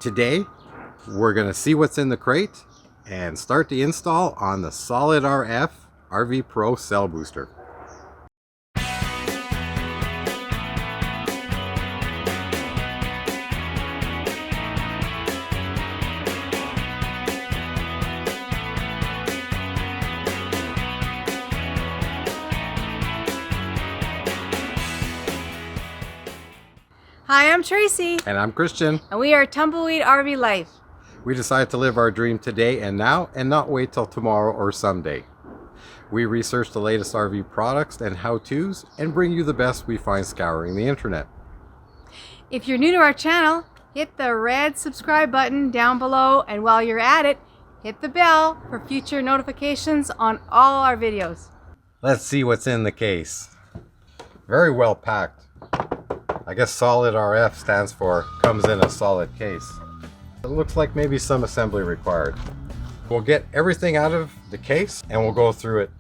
Today, we're going to see what's in the crate and start the install on the SolidRF RV Pro Cell Booster. Hi, I'm Tracy. And I'm Christian. And we are Tumbleweed RV Life. We decided to live our dream today and now and not wait till tomorrow or someday. We research the latest RV products and how-tos and bring you the best we find scouring the internet. If you're new to our channel, hit the red subscribe button down below, and while you're at it, hit the bell for future notifications on all our videos. Let's see what's in the case. Very well packed. I guess SolidRF stands for comes in a solid case. It looks like maybe some assembly required. We'll get everything out of the case and we'll go through it.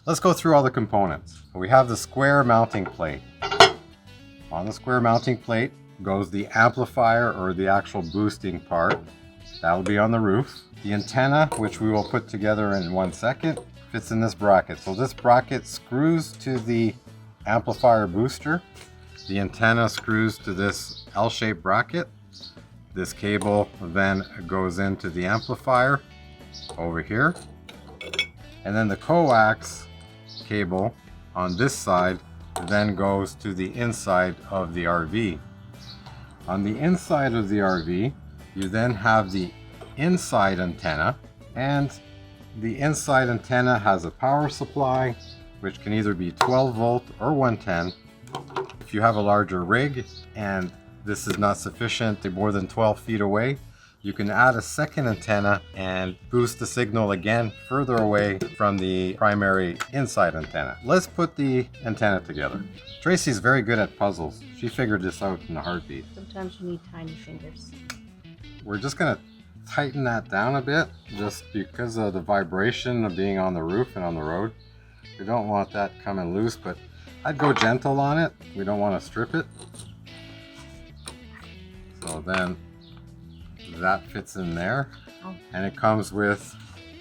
Let's go through all the components. We have the square mounting plate. On the square mounting plate goes the amplifier, or the actual boosting part. That'll be on the roof. The antenna, which we will put together in 1 second, fits in this bracket. So this bracket screws to the amplifier booster. The antenna screws to this L-shaped bracket. This cable then goes into the amplifier over here. And then the coax cable on this side then goes to the inside of the RV. On the inside of the RV, you then have the inside antenna, and the inside antenna has a power supply, which can either be 12 volt or 110. If you have a larger rig and this is not sufficient, they're more than 12 feet away, you can add a second antenna and boost the signal again further away from the primary inside antenna. Let's put the antenna together. Tracy's very good at puzzles. She figured this out in a heartbeat. Sometimes you need tiny fingers. We're just gonna tighten that down a bit just because of the vibration of being on the roof and on the road. We don't want that coming loose, but I'd go gentle on it. We don't want to strip it. So then that fits in there, and it comes with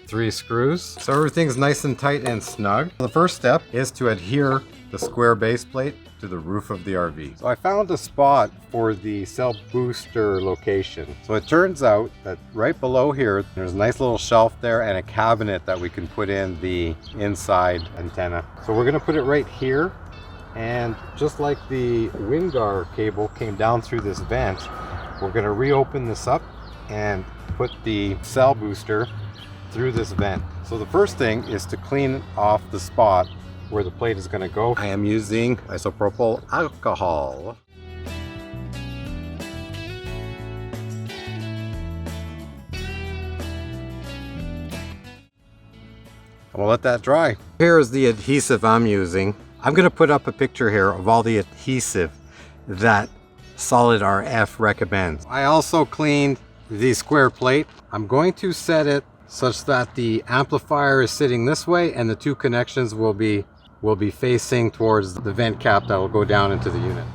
3 screws. So everything's nice and tight and snug. The first step is to adhere the square base plate to the roof of the RV. So I found a spot for the cell booster location. So it turns out that right below here, there's a nice little shelf there and a cabinet that we can put in the inside antenna. So we're gonna put it right here. And just like the WinGar cable came down through this vent, we're gonna reopen this up and put the cell booster through this vent. So the first thing is to clean off the spot where the plate is going to go. I am using isopropyl alcohol. We'll let that dry. Here is the adhesive I'm using. I'm going to put up a picture here of all the adhesive that SolidRF recommends. I also cleaned the square plate. I'm going to set it such that the amplifier is sitting this way and the 2 connections will be facing towards the vent cap that will go down into the unit.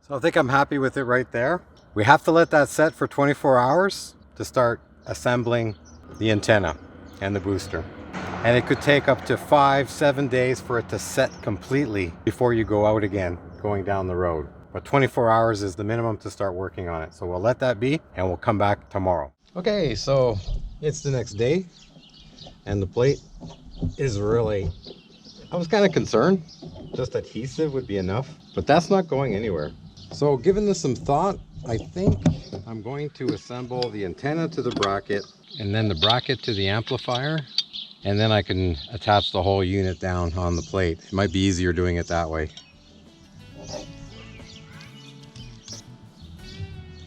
So I think I'm happy with it right there. We have to let that set for 24 hours to start assembling the antenna and the booster. And it could take up to 5-7 days for it to set completely before you go out again, going down the road. But 24 hours is the minimum to start working on it. So we'll let that be and we'll come back tomorrow. Okay, so it's the next day and the plate is really, I was kind of concerned just adhesive would be enough, but that's not going anywhere. So given this some thought, I think I'm going to assemble the antenna to the bracket and then the bracket to the amplifier, and then I can attach the whole unit down on the plate. It might be easier doing it that way.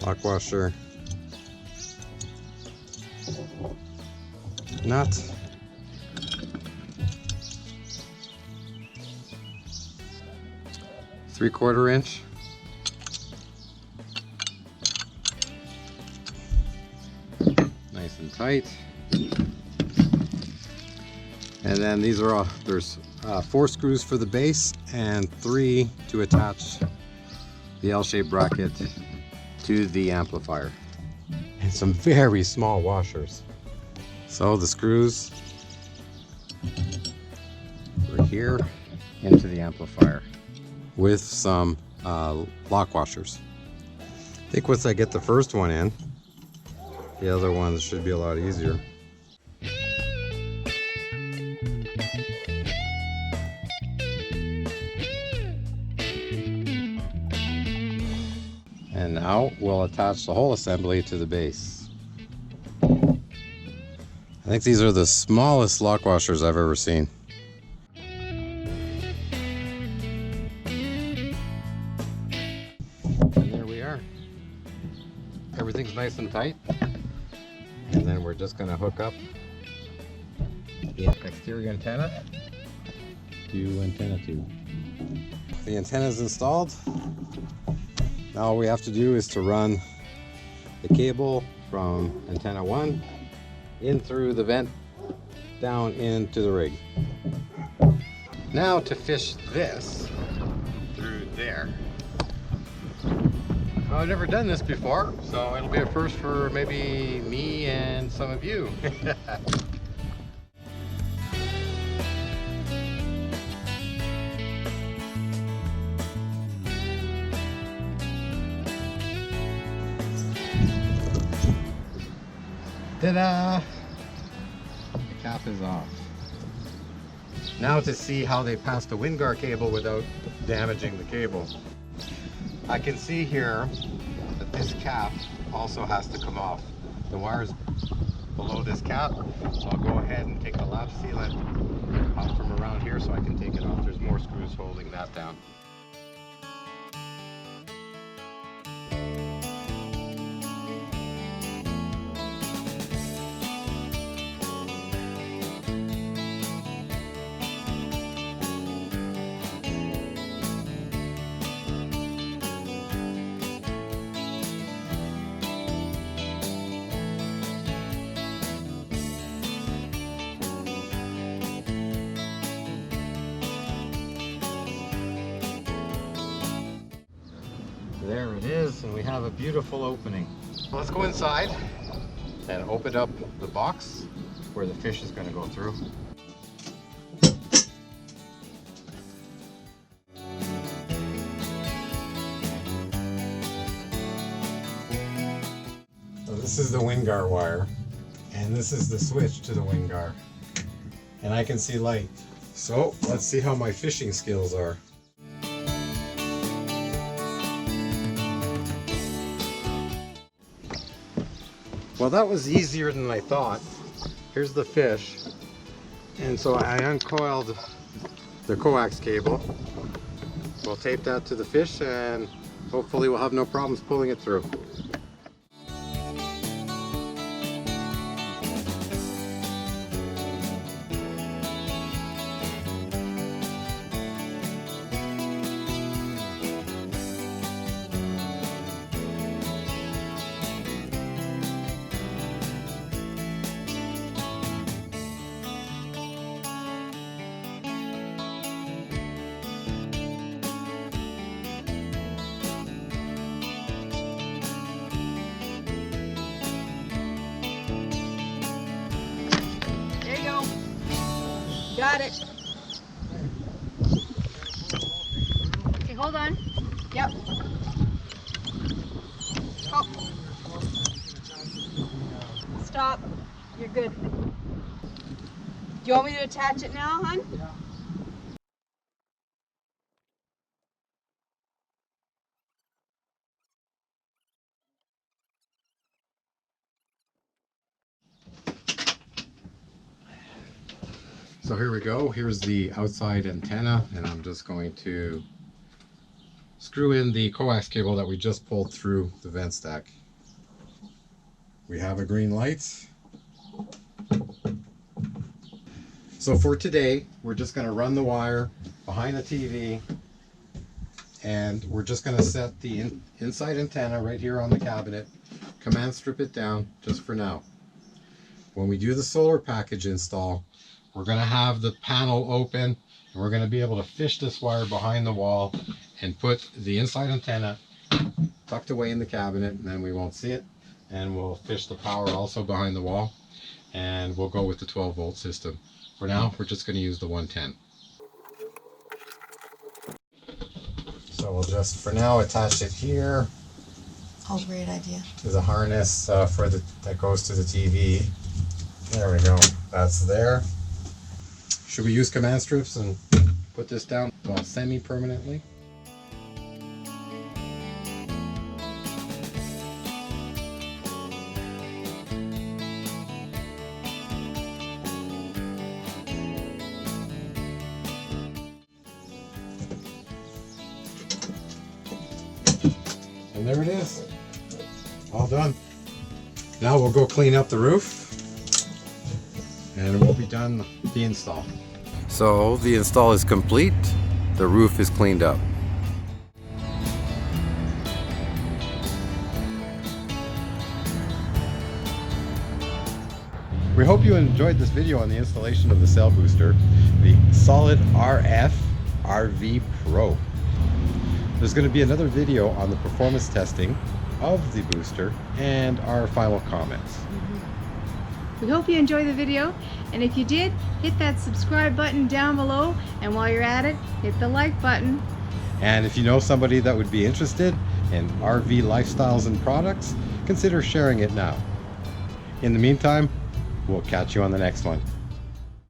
lock washer nut. Three-quarter inch. Nice and tight. And then these are all, there's 4 screws for the base and 3 to attach the L-shaped bracket to the amplifier. And some very small washers. So the screws are here into the amplifier with some lock washers. I think once I get the first one in, the other ones should be a lot easier. And now we'll attach the whole assembly to the base. I think these are the smallest lock washers I've ever seen. And there we are. Everything's nice and tight. And then we're just going to hook up the exterior antenna to antenna 2. The antenna is installed. Now all we have to do is to run the cable from antenna 1 in through the vent down into the rig. Now to fish this through there. I've never done this before, so it'll be a first for maybe me and some of you. Ta-da! The cap is off. Now to see how they pass the wind guard cable without damaging the cable. I can see here that this cap also has to come off. The wire's below this cap, so I'll go ahead and take the lap sealant off from around here so I can take it off. There's more screws holding that down. There it is, and we have a beautiful opening. Let's go inside and open up the box where the fish is going to go through. So this is the WinGar wire, and this is the switch to the WinGar. And I can see light. So let's see how my fishing skills are. Well, that was easier than I thought. Here's the fish. And so I uncoiled the coax cable. We'll tape that to the fish and hopefully we'll have no problems pulling it through. Got it. Okay, hold on. Yep. Oh. Stop. You're good. Do you want me to attach it now, hon? Yeah. So here we go. Here's the outside antenna, and I'm just going to screw in the coax cable that we just pulled through the vent stack. We have a green light. So for today, we're just going to run the wire behind the TV, and we're just going to set the inside antenna right here on the cabinet, command strip it down just for now. When we do the solar package install, we're going to have the panel open, and we're going to be able to fish this wire behind the wall and put the inside antenna tucked away in the cabinet, and then we won't see it. And we'll fish the power also behind the wall, and we'll go with the 12-volt system. For now, we're just going to use the 110. So we'll just, for now, attach it here. Oh, great idea. To the harness that goes to the TV. There we go. That's there. Should we use command strips and put this down semi-permanently? And there it is. All done. Now we'll go clean up the roof, and we'll be done the install. So the install is complete. The roof is cleaned up. We hope you enjoyed this video on the installation of the cell booster, the SolidRF RV Pro. There's going to be another video on the performance testing of the booster and our final comments. We hope you enjoyed the video, and if you did, hit that subscribe button down below, and while you're at it, hit the like button. And if you know somebody that would be interested in RV lifestyles and products, consider sharing it now. In the meantime, we'll catch you on the next one.